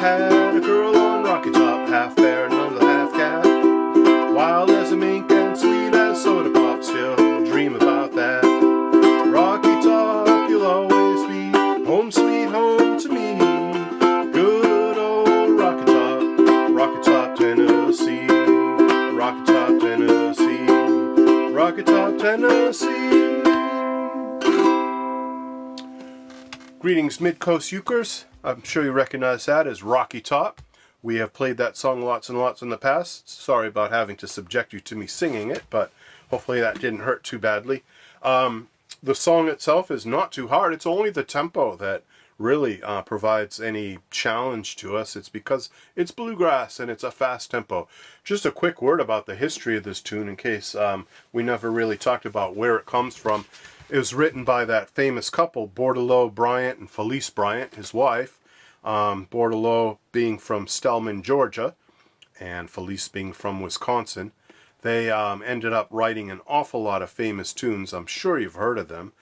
had a girl on Rocky Top, half bear and another half cat. Wild as a mink and sweet as soda pop, still dream about that. Rocky Top, you'll always be home sweet home to me. Good old Rocky Top, Tennessee. Rocky Top, Tennessee. Rocky Top, Tennessee. Greetings, Midcoast Ukers. I'm sure you recognize that as Rocky Top. We have played that song lots and lots in the past. Sorry about having to subject you to me singing it, but hopefully that didn't hurt too badly. The song itself is not too hard. It's only the tempo that really provides any challenge to us. It's because it's bluegrass and it's a fast tempo. Just a quick word about the history of this tune in case we never really talked about where it comes from. It was written by that famous couple, Bordelot Bryant and Felice Bryant, his wife. Bordelot being from Stellman, Georgia, and Felice being from Wisconsin. They ended up writing an awful lot of famous tunes. I'm sure you've heard of them.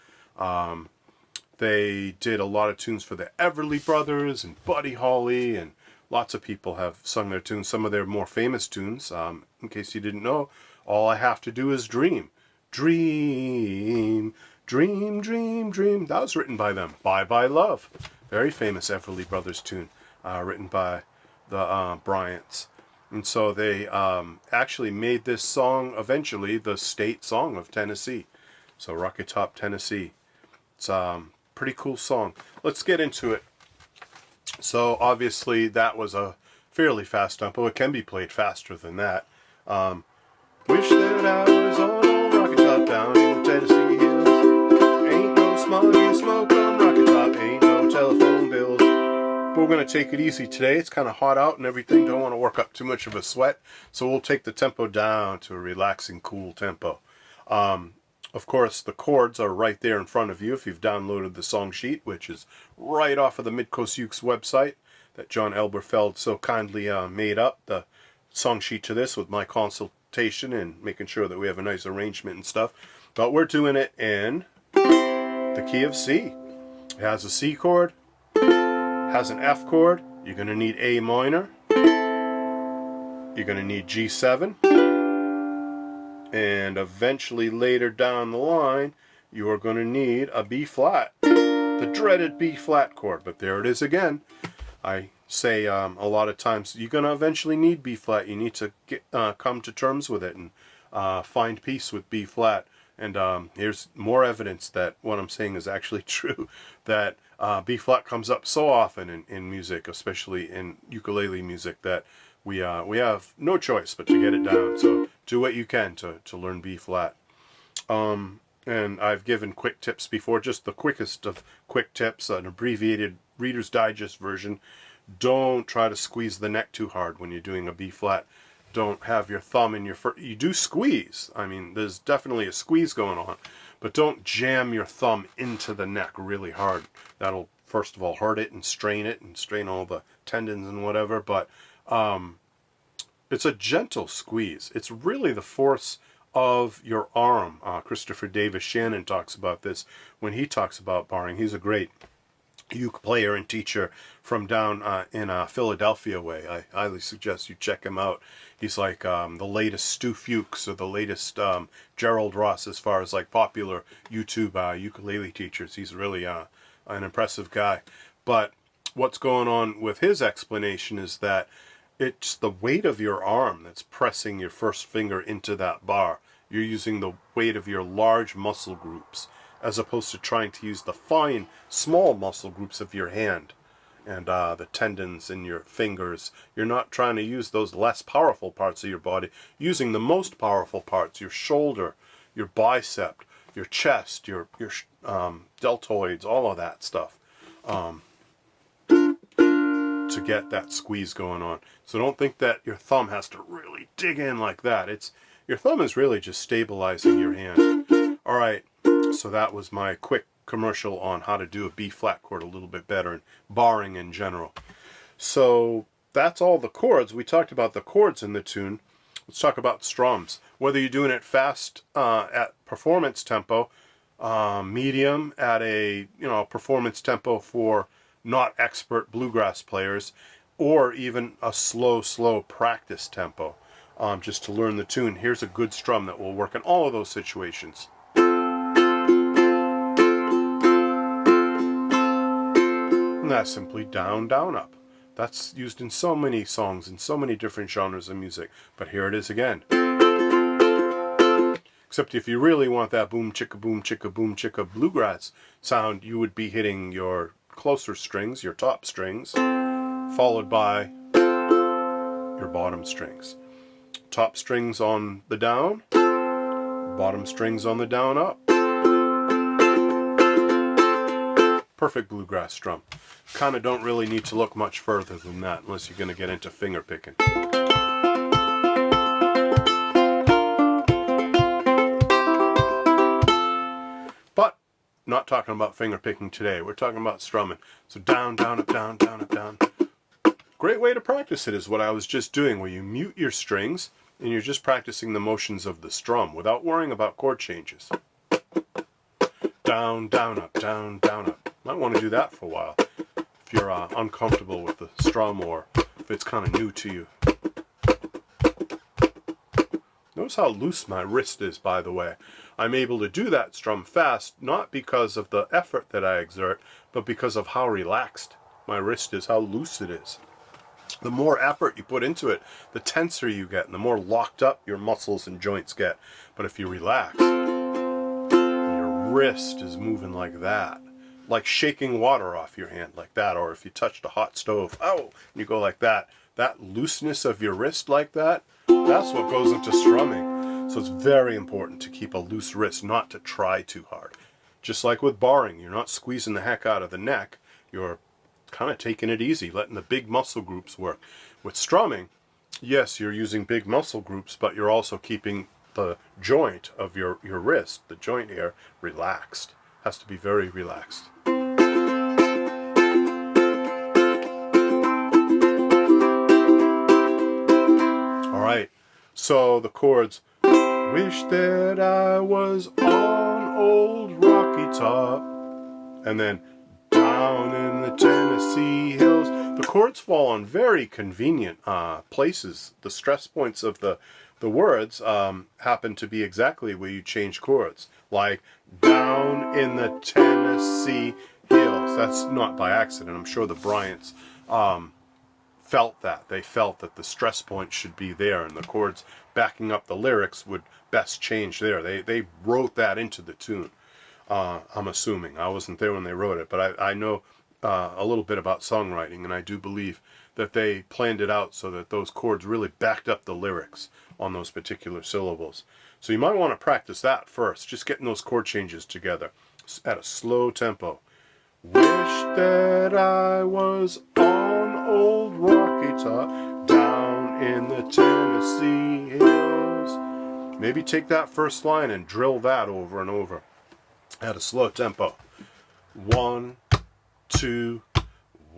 They did a lot of tunes for the Everly Brothers and Buddy Holly, and lots of people have sung their tunes. Some of their more famous tunes, in case you didn't know, All I Have to Do Is Dream. Dream, dream, dream, dream. That was written by them. Bye Bye Love. Very famous Everly Brothers tune, written by the Bryants. And so they actually made this song eventually the state song of Tennessee. So Rocky Top, Tennessee. It's a pretty cool song. Let's get into it. So obviously that was a fairly fast tempo. It can be played faster than that. Wish that I was on old Rocky Top down in the Tennessee hills. Ain't no smoggy smoke on Rocky Top, ain't no telephone bills. But we're going to take it easy today. It's kind of hot out and everything. Don't want to work up too much of a sweat. So we'll take the tempo down to a relaxing, cool tempo. Of course, the chords are right there in front of you if you've downloaded the song sheet, which is right off of the Midcoast Ukes website that John Elberfeld so kindly made up. The song sheet to this with my consultation and making sure that we have a nice arrangement and stuff. But we're doing it in the key of C. It has a C chord, has an F chord. You're going to need A minor. You're going to need G7. And eventually later down the line, you are going to need a B flat. The dreaded B flat chord. But there it is again. I say a lot of times you're going to eventually need B flat. You need to come to terms with it and find peace with B flat. And here's more evidence that what I'm saying is actually true. That B flat comes up so often in music, especially in ukulele music, that we have no choice but to get it down. So do what you can to learn B flat. And I've given quick tips before, just the quickest of quick tips, an abbreviated Reader's Digest version. Don't try to squeeze the neck too hard when you're doing a B flat. Don't have your thumb in your you do squeeze. I mean, there's definitely a squeeze going on, but don't jam your thumb into the neck really hard. That'll first of all hurt it and strain all the tendons and whatever. But it's a gentle squeeze. It's really the force of your arm. Christopher Davis Shannon talks about this when he talks about barring. He's a great uke player and teacher from down in Philadelphia way. I highly suggest you check him out. He's like the latest Stu Fuchs or the latest Gerald Ross as far as like popular YouTube ukulele teachers. He's really an impressive guy. But what's going on with his explanation is that it's the weight of your arm that's pressing your first finger into that bar. You're using the weight of your large muscle groups as opposed to trying to use the fine, small muscle groups of your hand and the tendons in your fingers. You're not trying to use those less powerful parts of your body. Using the most powerful parts, your shoulder, your bicep, your chest, your deltoids, all of that stuff. To get that squeeze going on. So don't think that your thumb has to really dig in like that. Your thumb is really just stabilizing your hand. Alright, so that was my quick commercial on how to do a B flat chord a little bit better and barring in general. So that's all the chords. We talked about the chords in the tune. Let's talk about strums. Whether you're doing it fast at performance tempo, medium at a performance tempo for not expert bluegrass players, or even a slow practice tempo, just to learn the tune. Here's a good strum that will work in all of those situations. And that's simply down, down, up. That's used in so many songs in so many different genres of music. But here it is again. Except if you really want that boom chicka boom chicka bluegrass sound, you would be hitting your closer strings, your top strings, followed by your bottom strings. Top strings on the down, bottom strings on the down up. Perfect bluegrass strum. Kind of don't really need to look much further than that unless you're going to get into finger picking. But not talking about finger picking today. We're talking about strumming. So down, down, up, down, down, up, down. Great way to practice it is what I was just doing, where you mute your strings and you're just practicing the motions of the strum without worrying about chord changes. Down, down, up, down, down, up. Might want to do that for a while if you're uncomfortable with the strum or if it's kind of new to you. Notice how loose my wrist is, by the way. I'm able to do that strum fast, not because of the effort that I exert, but because of how relaxed my wrist is, how loose it is. The more effort you put into it, the tenser you get, and the more locked up your muscles and joints get. But if you relax, your wrist is moving like that, like shaking water off your hand like that, or if you touched a hot stove, oh, and you go like that, that looseness of your wrist like that, that's what goes into strumming. So it's very important to keep a loose wrist, not to try too hard. Just like with barring, you're not squeezing the heck out of the neck, you're kind of taking it easy, letting the big muscle groups work. With strumming, yes, you're using big muscle groups, but you're also keeping the joint of your wrist, the joint here, relaxed. Has to be very relaxed. Alright, so the chords. Wish that I was on old Rocky Top. And then down in the Tennessee hills. The chords fall on very convenient places. The stress points of the words happen to be exactly where you change chords. Like down in the Tennessee hills. That's not by accident. I'm sure the Bryants felt that. They felt that the stress point should be there, and the chords backing up the lyrics would best change there. They wrote that into the tune. I'm assuming. I wasn't there when they wrote it, but I know a little bit about songwriting, and I do believe that they planned it out so that those chords really backed up the lyrics on those particular syllables. So you might want to practice that first, just getting those chord changes together at a slow tempo. Wish that I was on old Rocky Top, down in the Tennessee hills. Maybe take that first line and drill that over and over at a slow tempo. 1, 2,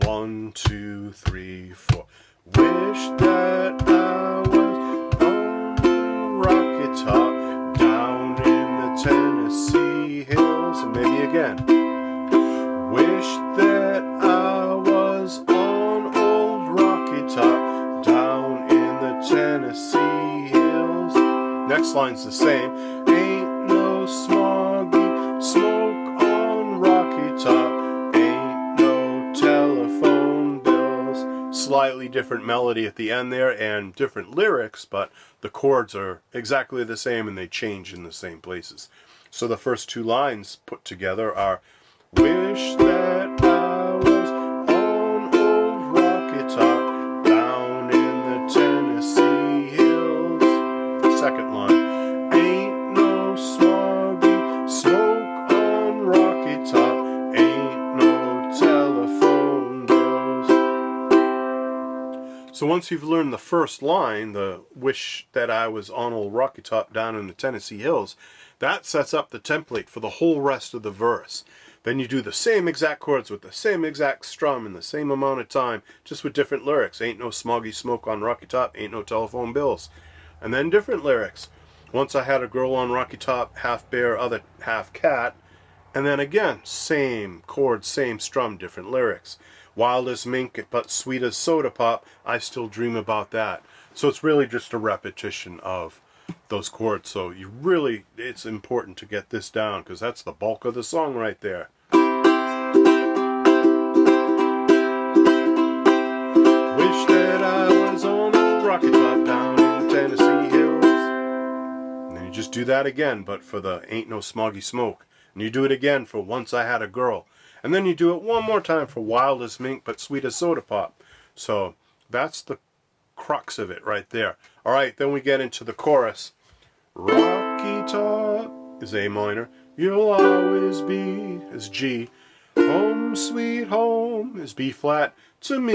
1, 2, 3, 4. Wish that I was on Rocky Top, down in the Tennessee hills. And maybe again. Wish that I was on old Rocky Top, down in the Tennessee hills. Next line's the same. Ain't no smoggy smoke on Rocky Top, ain't no telephone bills. Slightly different melody at the end there and different lyrics, but the chords are exactly the same and they change in the same places. So the first two lines put together are, wish that I was on old Rocky Top, down in the Tennessee hills. Second line, ain't no smoggy smoke on Rocky Top, ain't no telephone bills. So once you've learned the first line, the wish that I was on old Rocky Top, down in the Tennessee hills, that sets up the template for the whole rest of the verse. Then you do the same exact chords with the same exact strum in the same amount of time, just with different lyrics. Ain't no smoggy smoke on Rocky Top, ain't no telephone bills. And then different lyrics. Once I had a girl on Rocky Top, half bear, other half cat. And then again, same chords, same strum, different lyrics. Wild as mink, but sweet as soda pop, I still dream about that. So it's really just a repetition of those chords. So it's important to get this down, because that's the bulk of the song right there. Wish that I was on a rocket top down in the Tennessee hills. And then you just do that again, but for the Ain't No Smoggy Smoke. And you do it again for Once I Had a Girl. And then you do it one more time for Wild as Mink, but Sweet as Soda Pop. So that's the crux of it right there. Alright, then we get into the chorus. Rocky top is A minor. You'll always be is G. Home sweet home is B flat. To me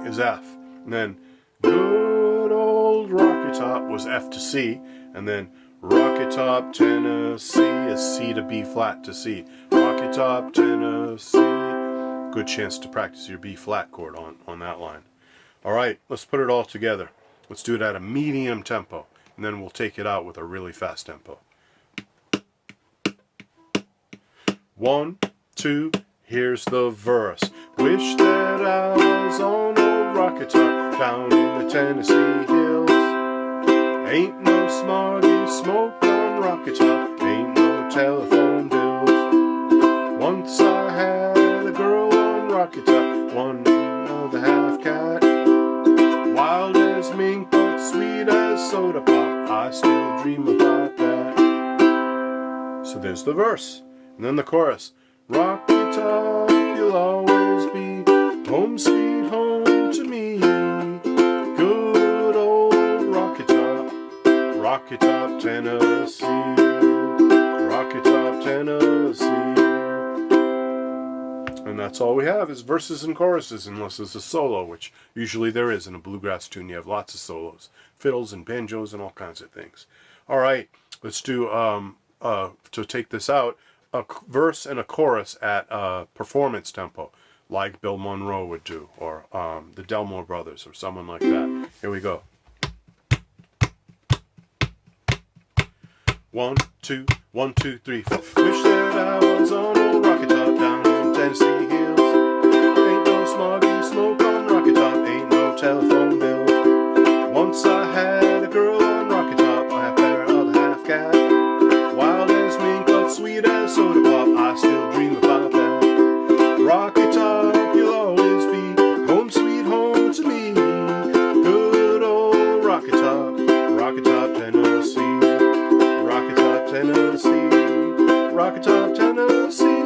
is F. And then good old Rocky top was F to C. And then Rocky Top, Tennessee is C to B flat to C. Rocky Top, Tennessee. Good chance to practice your B flat chord on that line. Alright, let's put it all together. Let's do it at a medium tempo. And then we'll take it out with a really fast tempo. 1, 2, here's the verse. Wish that I was on old Rocky Top down in the Tennessee hills. Ain't no smoggy smoke on Rocky Top, ain't no telephone bills. Once I had a girl on Rocky Top, one of the half-cat. Wild as mink, but sweet as soda pop, I still dream about that. So there's the verse. And then the chorus. Rocky Top, you'll always be home sweet home to me. Good old Rocky Top. Rocky Top, Tennessee. Rocky Top, Tennessee. And that's all we have is verses and choruses, unless there's a solo, which usually there is in a bluegrass tune. You have lots of solos, fiddles and banjos and all kinds of things. All right, let's do, to take this out, a verse and a chorus at performance tempo, like Bill Monroe would do, or the Delmore Brothers, or someone like that. Here we go. 1, 2, 1, 2, 3, 4. Wish that I was on old Rocky Top down in Tennessee hills. Ain't no smoggy smoke on Rocky Top, ain't no telephone bill. Once I had a girl on Rocky Top, I had pair of the half-cat. Wild as mink, but sweet as soda pop, I still dream about that. Rocky Top, you'll always be home sweet home to me. Good old Rocky Top, Rocky Top, Tennessee. Rocky Top, Tennessee. Rocky Top, Tennessee.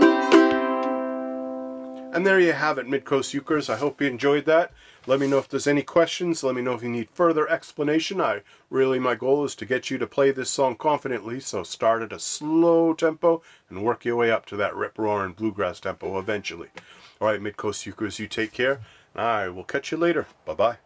And there you have it, Midcoast Ukers. I hope you enjoyed that. Let me know if there's any questions. Let me know if you need further explanation. My goal is to get you to play this song confidently, so start at a slow tempo and work your way up to that rip-roaring bluegrass tempo eventually. All right, Midcoast Ukers, you take care. I will catch you later. Bye-bye.